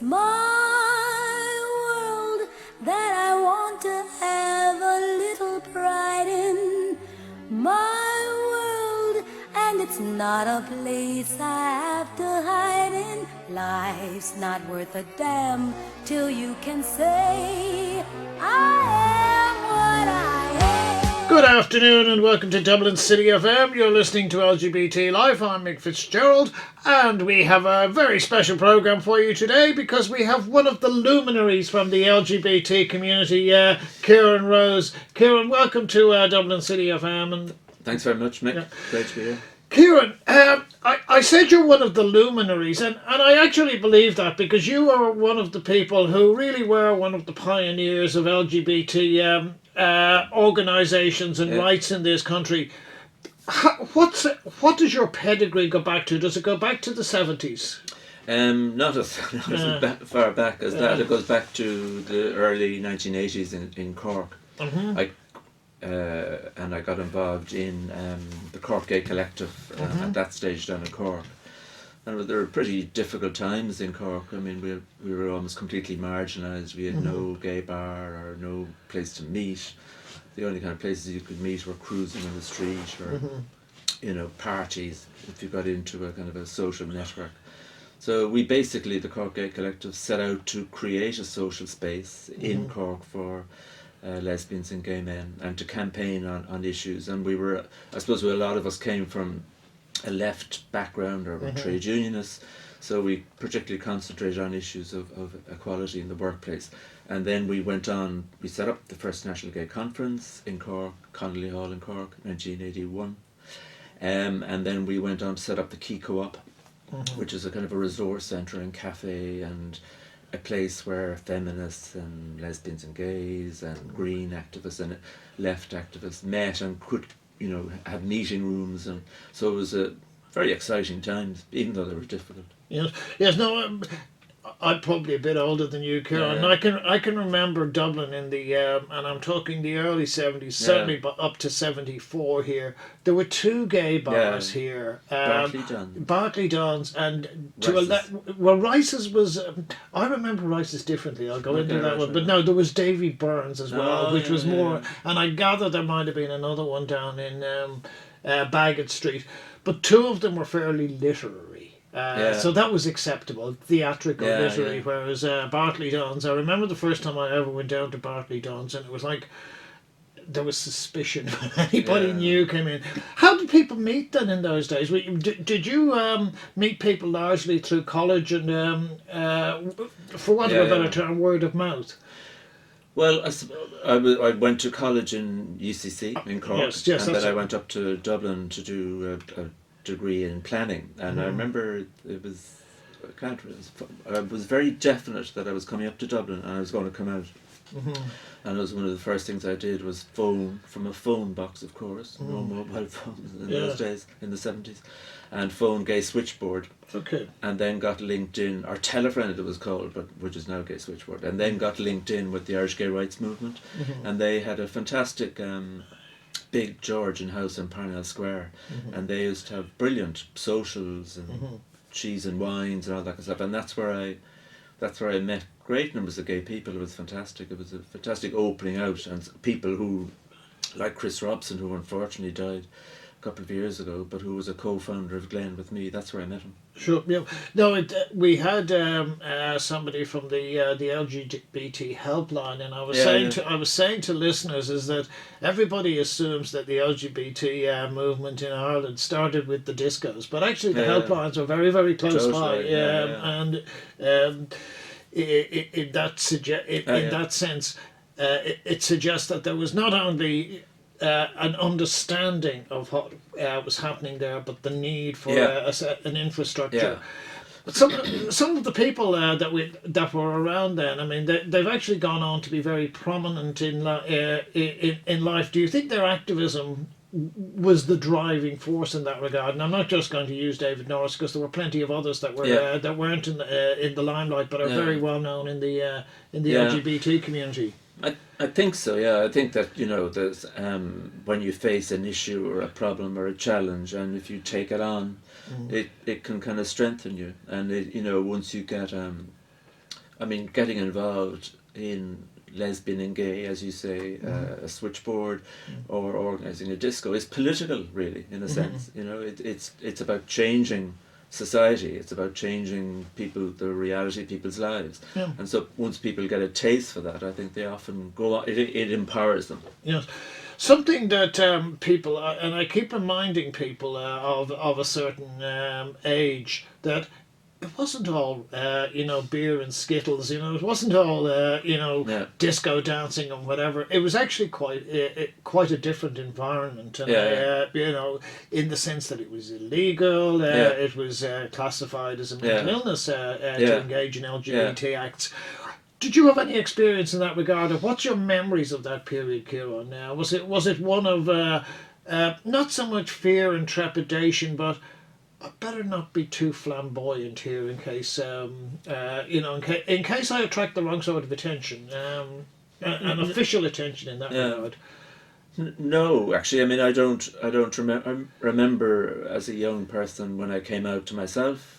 My world that I want to have a little pride in. My world, and it's not a place I have to hide in. Life's not worth a damn till you can say I am what I am. Good afternoon and welcome to Dublin City FM. You're listening to LGBTlife. I'm Mick Fitzgerald and we have a very special programme for you today because we have one of the luminaries from the LGBT community, Kieran Rose. Kieran, welcome to Dublin City FM. And thanks very much, Mick. Yeah. Great to be here. Kieran, I said you're one of the luminaries, and I actually believe that because you are one of the people who really were one of the pioneers of LGBT organisations and rights in this country. What does your pedigree go back to? Does it go back to the 70s? Not as far back as that. It goes back to the early 1980s in Cork. Mm-hmm. And I got involved in the Cork Gay Collective at that stage down in Cork. And there were pretty difficult times in Cork. I mean, we were almost completely marginalised. We had no gay bar or no place to meet. The only kind of places you could meet were cruising on the street or, parties if you got into a kind of a social network. So we basically, the Cork Gay Collective, set out to create a social space in Cork for lesbians and gay men and to campaign on issues. And we were, I suppose a lot of us came from a left background or trade unionists, so we particularly concentrated on issues of equality in the workplace. And then we went on, we set up the first National Gay Conference in Cork, Connolly Hall in Cork, 1981. And then we went on to set up the Key Co-op, which is a kind of a resource centre and cafe and a place where feminists and lesbians and gays and green activists and left activists met and could, have meeting rooms. And so it was a very exciting time, even though they were difficult. Yes. No, I'm probably a bit older than you, Kieran. Yeah. I can remember Dublin in the and I'm talking the early 70s, certainly up to 74 here. There were two gay bars here. Bartley Dons and Rice's was. I remember Rice's differently. I'll go into that one. But no, there was Davy Burns as well, which was more. And I gather there might have been another one down in Bagot Street, but two of them were fairly literary. So that was acceptable, theatrical, literary, whereas Bartley Dons, I remember the first time I ever went down to Bartley Dons and it was like there was suspicion when anybody new came in. How did people meet then in those days? Did you meet people largely through college and, for want of a better term, word of mouth? Well, I went to college in UCC in Cork, and then I went up to Dublin to do a degree in planning, and I remember I was very definite that I was coming up to Dublin and I was going to come out. And it was one of the first things I did was phone from a phone box, of course, no mobile phones in those days, in the 70s, and phone Gay Switchboard. Okay. And then got linked in, or Telefriend it was called, but which is now Gay Switchboard, and then got linked in with the Irish Gay Rights Movement, and they had a fantastic big Georgian house in Parnell Square, and they used to have brilliant socials and cheese and wines and all that kind of stuff, and that's where I met great numbers of gay people. It was fantastic. It was a fantastic opening out, and people who, like Chris Robson, who unfortunately died a couple of years ago, but who was a co-founder of GLEN with me. That's where I met him. Sure. Yeah. No, we had somebody from the LGBT helpline, and I was saying to listeners is that everybody assumes that the LGBT movement in Ireland started with the discos, but actually the helplines were very, very close by. And in that sense, it suggests that there was not only an understanding of what was happening there, but the need for an infrastructure. But some of the people that were around then, I mean, they've actually gone on to be very prominent in life. Do you think their activism was the driving force in that regard? And I'm not just going to use David Norris, because there were plenty of others that were that weren't in the limelight, but are very well known in the LGBT community. I think so. Yeah, I think that there's when you face an issue or a problem or a challenge, and if you take it on, it can kind of strengthen you, and once you get I mean, getting involved in lesbian and gay, as you say, a switchboard, or organising a disco is political, really, in a sense. You know, it's about changing society. It's about changing the reality of people's lives. Yeah. And so once people get a taste for that, I think they often go on. It empowers them. Yes. Something that people, and I keep reminding people of a certain age, that it wasn't all, beer and Skittles, it wasn't all, disco dancing and whatever. It was actually quite a different environment. And, in the sense that it was illegal, it was classified as a mental illness to engage in LGBT acts. Did you have any experience in that regard? Or what's your memories of that period, Kieran? Was it one of not so much fear and trepidation, but I better not be too flamboyant here in case in case I attract the wrong sort of attention, and official attention in that regard? No, actually, I mean, I don't remember. I remember as a young person when I came out to myself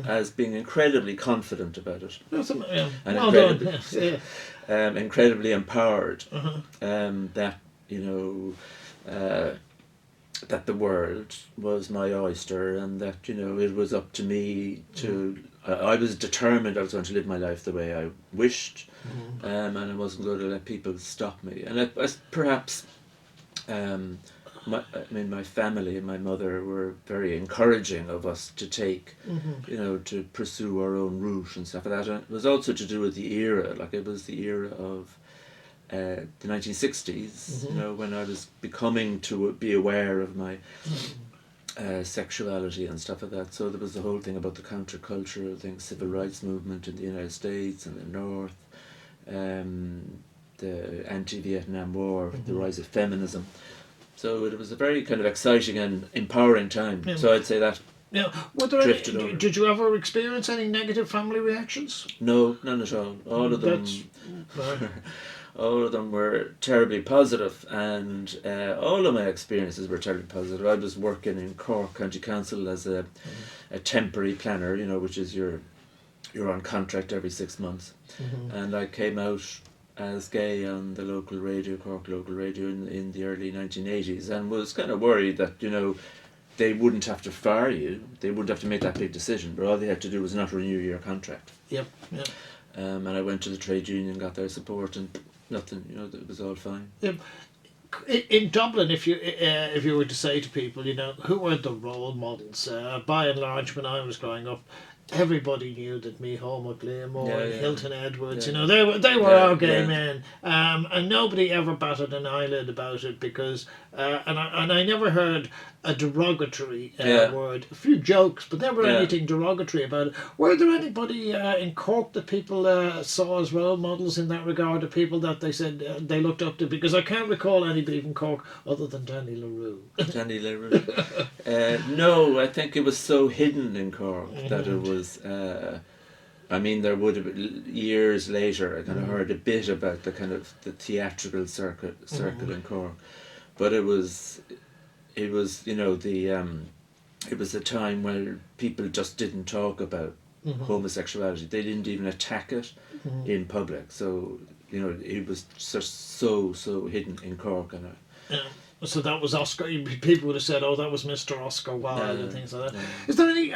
as being incredibly confident about it, and well done. Yes, incredibly empowered. That that the world was my oyster, and that it was up to me to. I was determined I was going to live my life the way I wished, and I wasn't going to let people stop me. And perhaps, my family and my mother were very encouraging of us to take, to pursue our own route and stuff like that. And it was also to do with the era, like it was the era of the 1960s, when I was becoming to be aware of my sexuality and stuff like that. So there was the whole thing about the countercultural thing, civil rights movement in the United States and the North, the anti-Vietnam War, the rise of feminism. So it was a very kind of exciting and empowering time. Yeah. So I'd say that. Yeah. Did you ever experience any negative family reactions? No, none at all. All of them. All of them were terribly positive, and all of my experiences were terribly positive. I was working in Cork County Council as a temporary planner, which is you're on contract every 6 months, and I came out as gay on the local radio, Cork local radio, in the early 1980s, and was kind of worried that they wouldn't have to fire you, they wouldn't have to make that big decision, but all they had to do was not renew your contract. Yep. And I went to the trade union, got their support, and nothing, it was all fine. In Dublin, if you were to say to people, who were the role models? By and large, when I was growing up, everybody knew that Eamon Gilmore and Hilton Edwards, they were our gay men, and nobody ever batted an eyelid about it because, and I never heard a derogatory word. A few jokes, but never anything derogatory about it. Were there anybody in Cork that people saw as role models in that regard, of people that they said they looked up to? Because I can't recall anybody from Cork other than Danny LaRue. Danny LaRue. No, I think it was so hidden in Cork that it was. I mean, there would have been, years later, I kind of heard a bit about the kind of the theatrical circuit in Cork, but it was it was a time where people just didn't talk about homosexuality. They didn't even attack it in public. So it was just so hidden in Cork, and so that was Oscar. People would have said, "Oh, that was Mr. Oscar Wilde," and things like that. Is there any?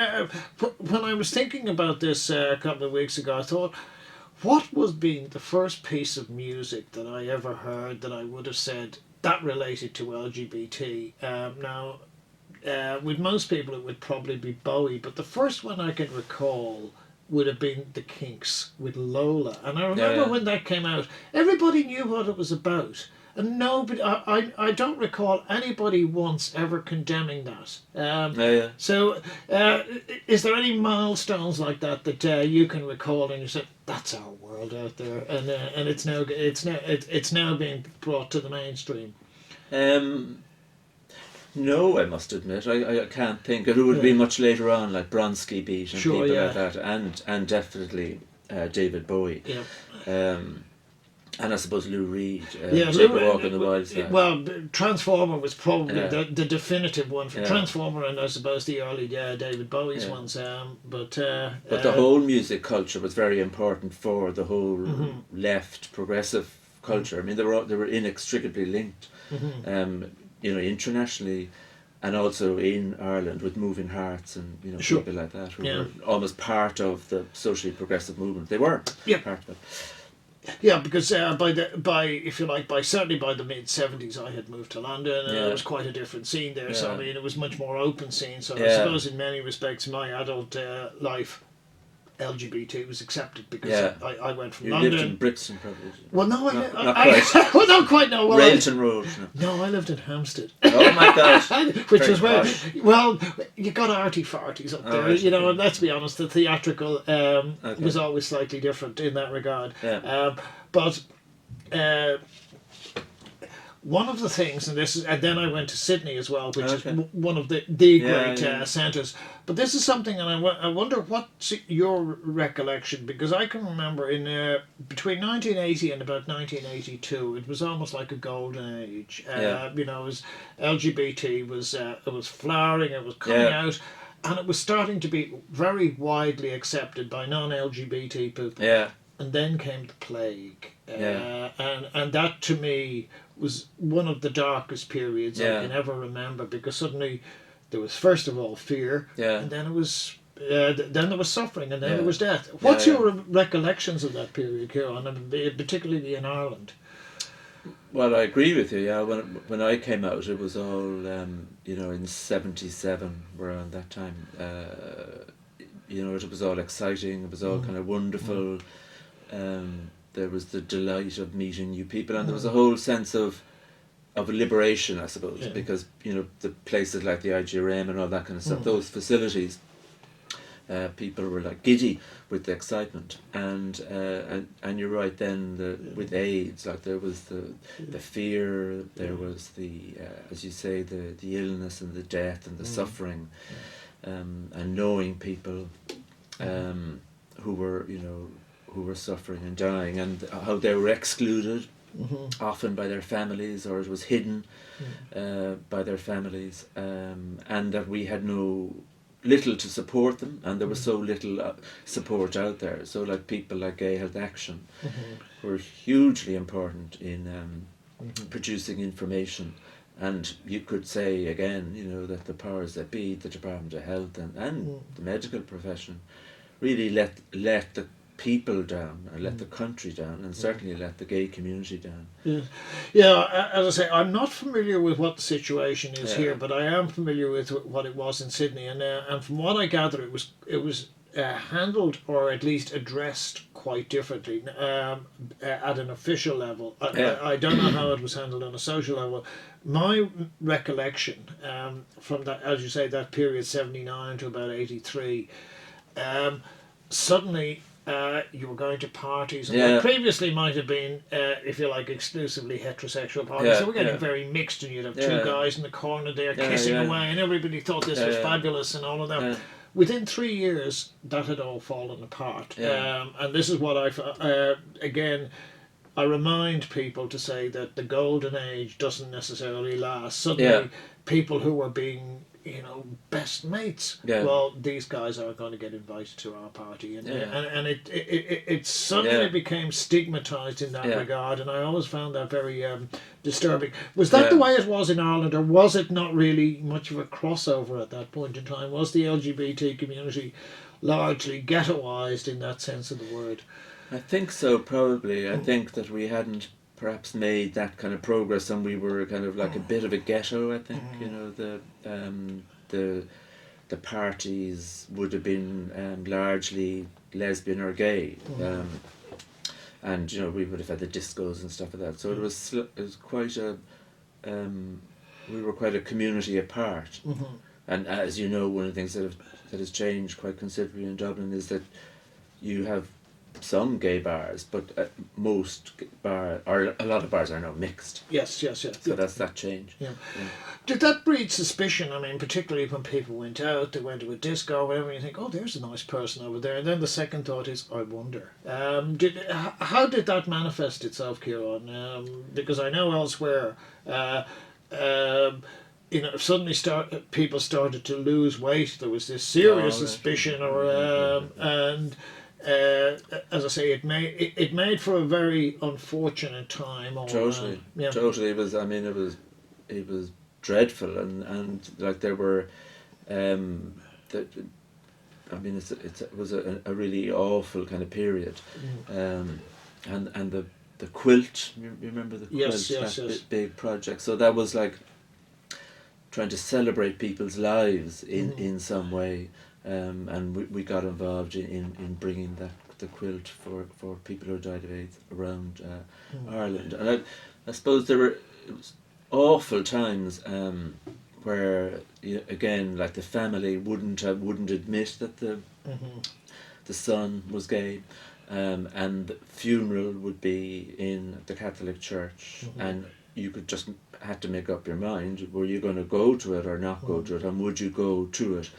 When I was thinking about this a couple of weeks ago, I thought, what was being the first piece of music that I ever heard that I would have said that related to LGBT? Now, with most people, it would probably be Bowie, but the first one I can recall would have been the Kinks with Lola, and I remember when that came out, everybody knew what it was about. And nobody, I don't recall anybody once ever condemning that. So, is there any milestones like that you can recall, and you said that's our world out there, and it's now being brought to the mainstream? No, I must admit, I can't think. It would be much later on, like Bronski Beat and people like that, and definitely David Bowie. And I suppose Lou Reed, Yeah, Take a Walk on the Wild Side. Well, Transformer was probably Yeah. the definitive one for Yeah. Transformer, and I suppose the early David Bowie's ones. But the whole music culture was very important for the whole left progressive culture. I mean, they were inextricably linked, internationally, and also in Ireland with Moving Hearts and people like that who were almost part of the socially progressive movement. They were part of it. Yeah, because certainly by the mid-70s I had moved to London, and it was quite a different scene there. So I mean, it was much more open scene. So I suppose in many respects my adult life, LGBT was accepted because I went from London. You lived in Brixton, probably. Well, no, not quite. Well, not quite. No, well, Railton Road. No, I lived in Hampstead. Oh my gosh! Which was where, well, you got arty farties up there. Right. And let's be honest, the theatrical was always slightly different in that regard. Yeah. But one of the things, and then I went to Sydney as well, which is one of the great centres. But this is something, and I wonder what's your recollection, because I can remember in between 1980 and about 1982, it was almost like a golden age. It was LGBT was flowering, it was coming out, and it was starting to be very widely accepted by non-LGBT people. Yeah. And then came the plague, and that to me was one of the darkest periods I can ever remember, because suddenly there was first of all fear, and then it was then there was suffering, and then there was death. What's your recollections of that period, Kieran, and particularly in Ireland? Well, I agree with you. Yeah, when I came out, it was all in '77, around that time. It was all exciting. It was all kind of wonderful. There was the delight of meeting new people, and there was a whole sense of liberation, I suppose, because the places like the IHREC and all that kind of stuff, those facilities, people were like giddy with the excitement, and you're right. Then with AIDS, like there was the fear, there was the as you say, the illness and the death and the suffering, and knowing people who were suffering and dying, and how they were excluded, often by their families, or it was hidden by their families, and that we had little to support them, and there was so little support out there. So like people like Gay Health Action were hugely important in producing information. And you could say again, that the powers that be, the Department of Health and the medical profession, really let the people down, or let the country down, and certainly let the gay community down. As I say, I'm not familiar with what the situation is here, but I am familiar with what it was in Sydney, and from what I gather, it was handled, or at least addressed, quite differently at an official level. I don't know how it was handled on a social level. My recollection from that, as you say, that period 79 to about 83, suddenly you were going to parties, and what previously might have been, if you like, exclusively heterosexual parties. So we're getting very mixed, and you'd have two guys in the corner there kissing away, and everybody thought this was fabulous and all of that. Within 3 years, that had all fallen apart. And this is what again, I remind people to say that the golden age doesn't necessarily last. Suddenly, people who were being, best mates, well, these guys are going to get invited to our party, and it suddenly became stigmatized in that regard, and I always found that very disturbing. Was that the way it was in Ireland, or was it not really much of a crossover at that point in time? Was the LGBT community largely ghettoized in that sense of the word? I think so, probably. I think that we hadn't perhaps made that kind of progress, and we were kind of like a bit of a ghetto. I think the parties would have been largely lesbian or gay, and we would have had the discos and stuff like that. So it was quite we were quite a community apart. And as you know, one of the things that has changed quite considerably in Dublin is that you have some gay bars, but most bar or a lot of bars are now mixed. Yes. So that's that change. Yeah. Did that breed suspicion? I mean, particularly when people went out, they went to a disco or whatever, and you think, oh, there's a nice person over there. And then the second thought is, I wonder. How did that manifest itself, Kieran? Because I know elsewhere, suddenly people started to lose weight. There was this serious suspicion, and as I say, it made for a very unfortunate time. Totally. It was dreadful, and like there were, it was a really awful kind of period, and the quilt. You remember the quilt? Yes. Big project. So that was like trying to celebrate people's lives in some way. And we got involved in bringing the quilt for people who died of AIDS around Ireland. And I suppose it was awful times where, again, like the family wouldn't admit that the son was gay, and the funeral would be in the Catholic Church, and you could just had to make up your mind, were you going to go to it or not go to it, and would you go to it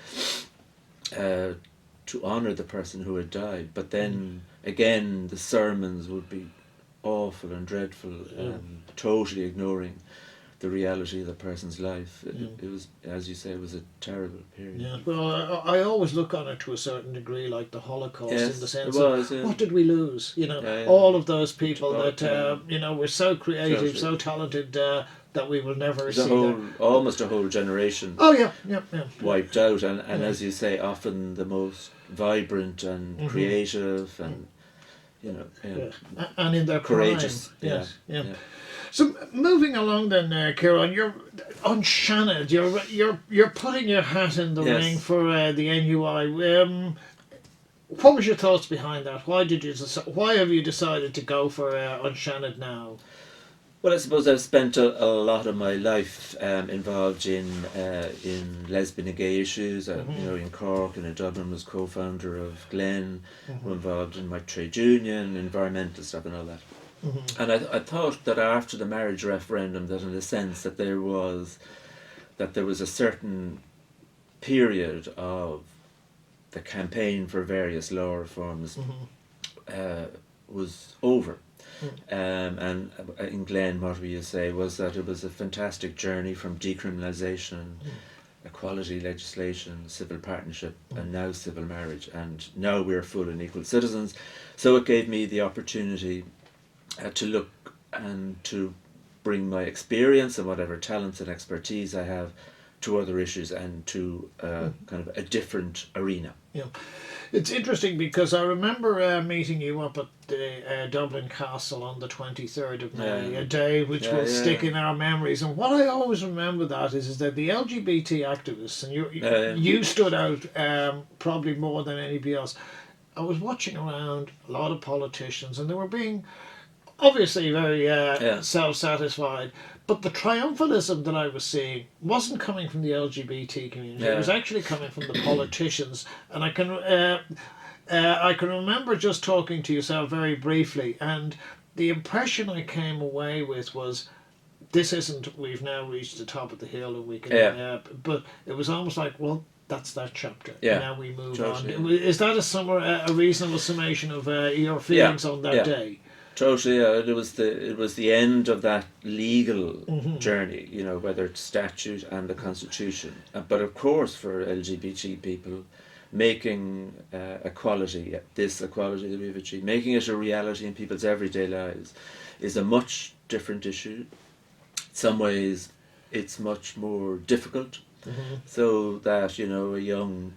to honour the person who had died. But then again the sermons would be awful and dreadful, totally ignoring the reality of the person's life. It was, as you say, it was a terrible period. Yeah, well, I always look on it to a certain degree like the Holocaust, Yes, in the sense it was, of yeah. what did we lose? All of those people that were so creative, Totally. so talented, that we will never There's see almost a whole generation Oh yeah. wiped out, and as you say, often the most vibrant and creative and And in their courageous. prime. Yes. So moving along then, Kieran, you're on Shannon. You're putting your hat in the Yes. ring for the NUI. What was your thoughts behind that? Why have you decided to go for on Shannon now? Well, I suppose I've spent a lot of my life involved in lesbian and gay issues. In Cork and in Dublin, was co-founder of GLEN. Were involved in my trade union, environmental stuff, and all that. And I thought that after the marriage referendum, that in a sense that there was a certain period of the campaign for various law reforms was over. And in GLEN, what we used to say was that it was a fantastic journey from decriminalisation, equality legislation, civil partnership, and now civil marriage. And now we're full and equal citizens. So it gave me the opportunity to look and to bring my experience and whatever talents and expertise I have to other issues and to kind of a different arena. Yeah. It's interesting because I remember meeting you up at the Dublin Castle on the 23rd of May, a day which will stick in our memories. And what I always remember that is that the LGBT activists, and you stood out probably more than anybody else. I was watching around a lot of politicians, and they were being obviously very self-satisfied, but the triumphalism that I was seeing wasn't coming from the LGBT community. It was actually coming from the politicians. And I can remember just talking to yourself very briefly, and the impression I came away with was, this isn't, we've now reached the top of the hill and we can, but it was almost like, well, that's that chapter. Now we move on. Is that a reasonable summation of your feelings on that day? Totally, it was the end of that legal journey, whether it's statute and the constitution. But of course, for LGBT people, making equality, this equality that we've achieved, making it a reality in people's everyday lives, is a much different issue. In some ways, it's much more difficult. So that a young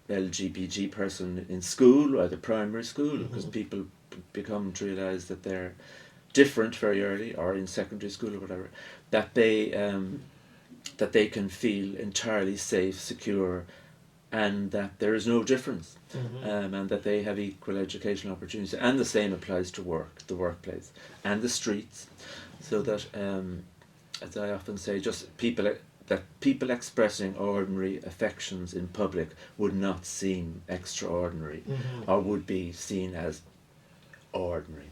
LGBT person in school, either primary school, because people become to realise that they're different very early, or in secondary school or whatever, that they can feel entirely safe, secure, and that there is no difference, and that they have equal educational opportunities. And the same applies to the workplace, and the streets. So that, as I often say, just people expressing ordinary affections in public would not seem extraordinary, or would be seen as ordinary.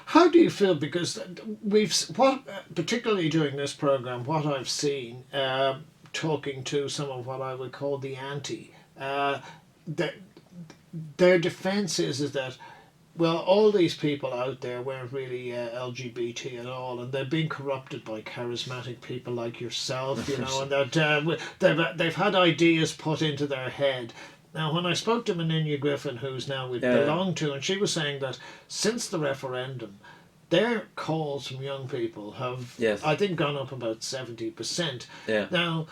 How do you feel? Because particularly during this program, what I've seen, talking to some of what I would call the anti, their defence is that, well, all these people out there weren't really LGBT at all, and they've been corrupted by charismatic people like yourself, you know, and that they've had ideas put into their head. Now, when I spoke to Menina Griffin, who's now with Belong To, and she was saying that since the referendum, their calls from young people have, I think, gone up about 70%. Yeah. Now,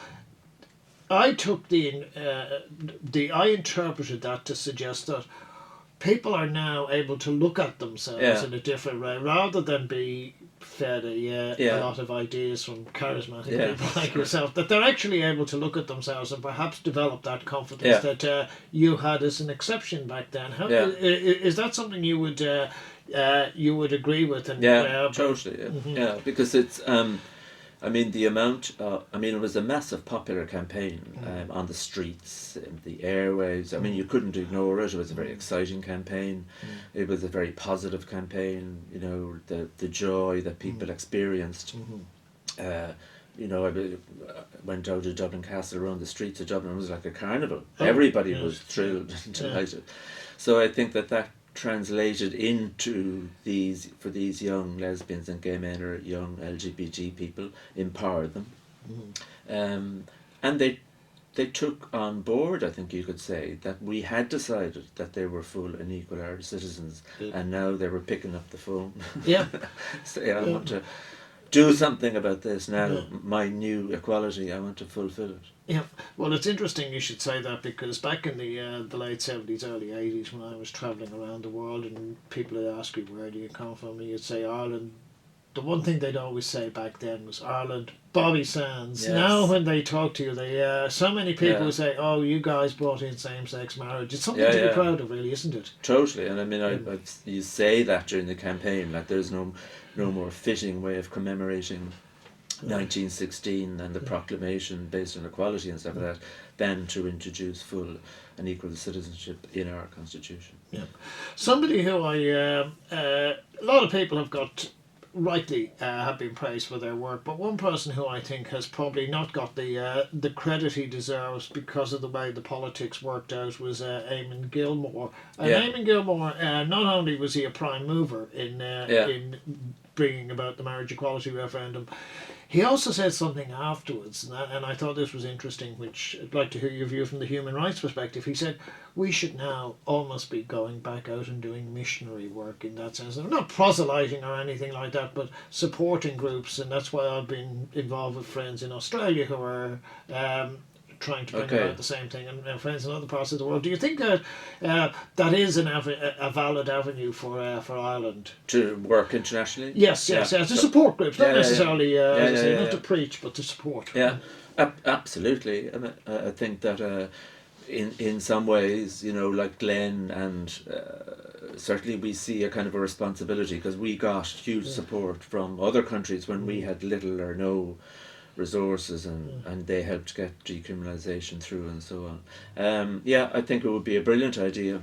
I took I interpreted that to suggest that people are now able to look at themselves in a different way, rather than be fed a lot of ideas from charismatic people like yourself, that they're actually able to look at themselves and perhaps develop that confidence that you had as an exception back then. How, is that something you would agree with? And, totally. Yeah, because it's I mean, the amount, it was a massive popular campaign on the streets, in the airwaves. I mean, you couldn't ignore it. It was a very exciting campaign. It was a very positive campaign, you know, the joy that people experienced. You know, I went out to Dublin Castle, around the streets of Dublin. It was like a carnival. Everybody was thrilled and delighted. So I think that translated into for these young lesbians and gay men or young LGBT people, empowered them, and they took on board, I think you could say, that we had decided that they were full and equal Irish citizens, and now they were picking up the phone. Say, I want to do something about this now. My new equality, I want to fulfill it. Yeah, well, it's interesting you should say that, because back in the late 70s, early 80s, when I was travelling around the world and people would ask me, where do you come from, and you'd say Ireland, the one thing they'd always say back then was Ireland, Bobby Sands. Yes. Now when they talk to you, they so many people say, oh, you guys brought in same-sex marriage. It's something to be proud of, really, isn't it? Totally, and I mean, you say that during the campaign, like there's no more fitting way of commemorating 1916 and the proclamation based on equality and stuff like that than to introduce full and equal citizenship in our constitution. Yeah, somebody who a lot of people have got rightly have been praised for their work, but one person who I think has probably not got the credit he deserves because of the way the politics worked out was Eamon Gilmore. And Eamon Gilmore, not only was he a prime mover in bringing about the Marriage Equality Referendum, he also said something afterwards, and I thought this was interesting, which I'd like to hear your view from the human rights perspective. He said, we should now almost be going back out and doing missionary work in that sense. I'm not proselyting or anything like that, but supporting groups, and that's why I've been involved with friends in Australia who are trying to bring about the same thing, and friends in other parts of the world. Do you think that that is a valid avenue for Ireland to work internationally? Yes, to support groups, not necessarily not to preach, but to support. Yeah, absolutely. I mean, I think that in some ways, you know, like GLEN, and certainly we see a kind of a responsibility, because we got huge support from other countries when we had little or no resources, and they helped get decriminalisation through and so on. I think it would be a brilliant idea,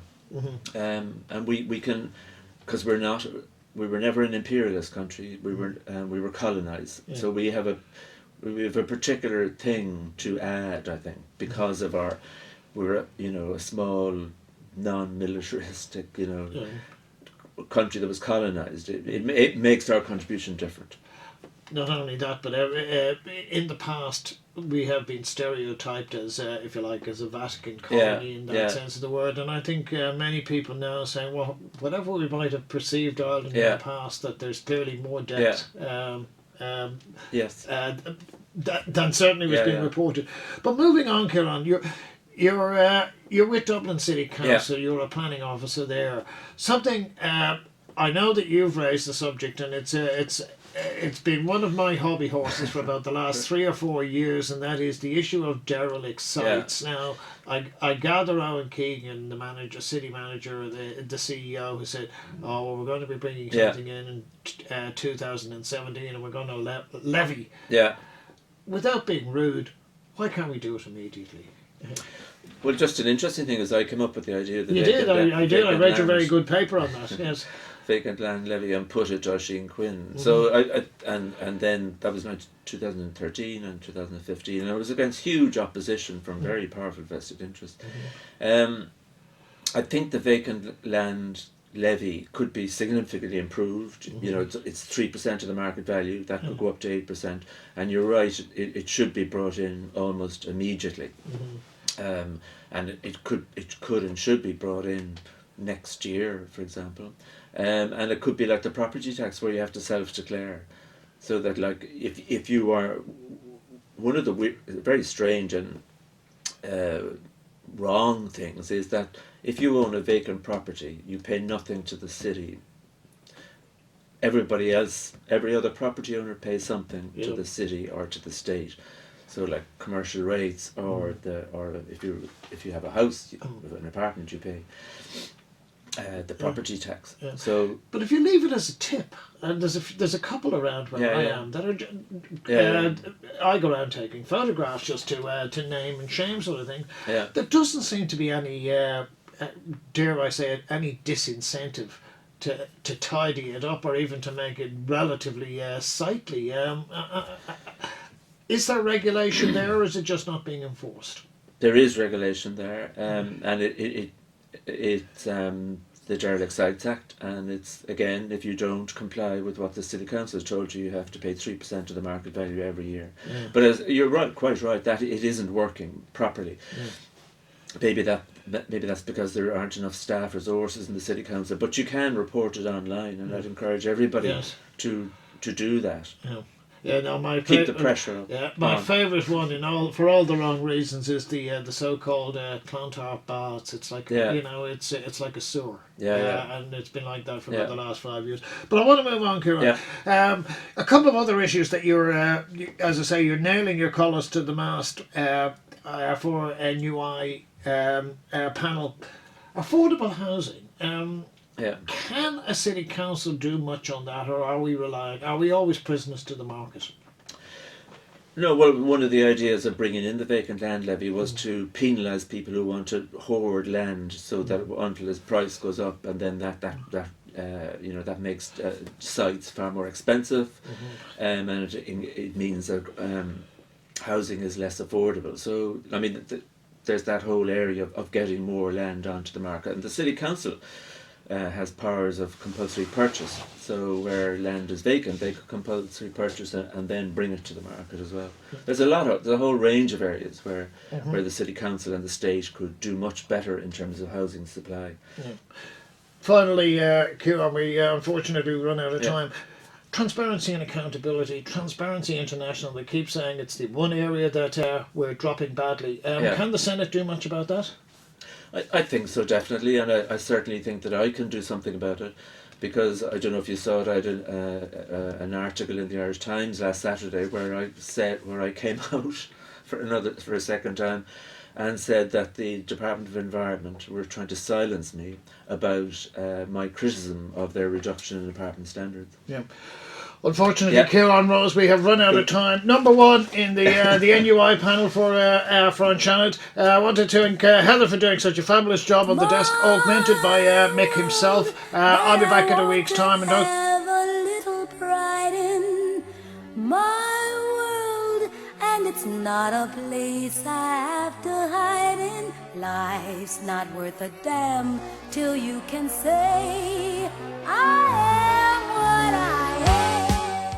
and we can, because we were never an imperialist country. We were colonised, so we have a particular thing to add, I think, because of we're a small, non-militaristic, country that was colonised. It makes our contribution different. Not only that, but in the past we have been stereotyped as, if you like, as a Vatican colony in that sense of the word. And I think many people now are saying, well, whatever we might have perceived Ireland in the past, that there's clearly more depth than certainly was being reported. But moving on, Kieran, you're with Dublin City Council. You're a planning officer there. Something I know that you've raised the subject, and it's been one of my hobby horses for about the last 3 or 4 years, and that is the issue of derelict sites. Now, I gather Owen Keegan, the city manager, the CEO, who said, "Oh, well, we're going to be bringing something in 2017, and we're going to levy." Yeah. Without being rude, why can't we do it immediately? Well, just an interesting thing is I came up with the idea that you did. I did. I read your very good paper on that. Yes. vacant land levy and put it to Oisin Quinn. So and then that was 2013 and 2015, and it was against huge opposition from very powerful vested interests. I think the vacant land levy could be significantly improved. You know, it's 3% of the market value. That could go up to 8%. And you're right, it should be brought in almost immediately. And it could and should be brought in next year, for example. And it could be like the property tax, where you have to self-declare, so that, like, if you are one of the very strange and wrong things is that if you own a vacant property, you pay nothing to the city. Everybody else, every other property owner pays something to the city or to the state. So, like commercial rates, or if you have a house, an apartment, you pay the property tax. Yeah. So, but if you leave it as a tip, and there's a couple around where I am that are I go around taking photographs just to name and shame sort of thing. Yeah. There doesn't seem to be any dare I say it, any disincentive to tidy it up or even to make it relatively sightly. Is there regulation there, or is it just not being enforced? There is regulation there, and it's the Derelict Sites Act, and it's, again, if you don't comply with what the City Council has told you, you have to pay 3% of the market value every year. But as you're right, quite right, that it isn't working properly. Maybe that's because there aren't enough staff resources in the City Council, but you can report it online, and I'd encourage everybody to do that. Yeah, no, keep the pressure up. Yeah, my favourite one for all the wrong reasons is the so-called Clontarf baths. It's like it's like a sewer. And it's been like that for about the last 5 years. But I want to move on, Kieran. A couple of other issues that as I say, you're nailing your colours to the mast for a NUI panel. Affordable housing. Can a city council do much on that, or are we always prisoners to the market? No, well, one of the ideas of bringing in the vacant land levy was to penalise people who want to hoard land, so that until its price goes up, and then that makes sites far more expensive, and it means that housing is less affordable. So, I mean, there's that whole area of getting more land onto the market, and the city council has powers of compulsory purchase. So where land is vacant, they could compulsory purchase it and then bring it to the market as well. There's a whole range of areas where the city council and the state could do much better in terms of housing supply. Finally, Kieran, we unfortunately run out of time. Transparency and accountability. Transparency International, they keep saying it's the one area that we're dropping badly. Can the Senate do much about that? I think so, definitely, and I certainly think that I can do something about it, because I don't know if you saw it, I did an article in the Irish Times last Saturday where I came out for a second time and said that the Department of Environment were trying to silence me about my criticism of their reduction in apartment standards. Unfortunately, Kieran Rose, we have run out of time. Number one in the NUI panel for Shannon. I wanted to thank Heather for doing such a fabulous job on the desk, augmented by Mick himself. I'll be back in a week's time. And don't have a little pride in my world, and it's not a place I have to hide in. Life's not worth a damn till you can say I am.